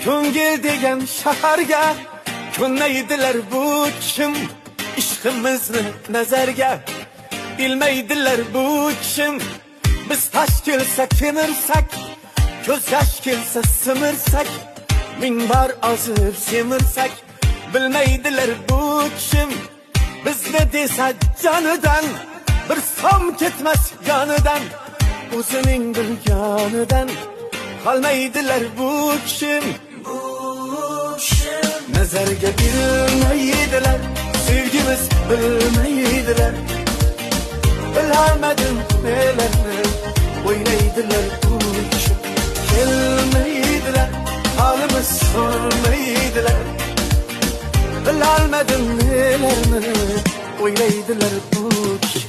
Ko'ngil degan shaharga ko'nmaydilar bu kim? Ishqimizni nazarga ilmaydilar bu kim? Biz tash kelsa kemirsak, ko'z yosh kelsa simirsak, ming bor ozib semirsak, bilmaydilar bu kim? Bizni desa jonidan bir som ketmas yonidan, o'zining bilganidan qolmaydilar bu kim? Nazarga bilmaydilar, sevgimiz bilmaydilar. Bilamadim nelarni o'ynaydilar bu kim? Kelmaydilar, halimiz sormaydilar. Bilamadim nelarni o'ynaydilar bu kim?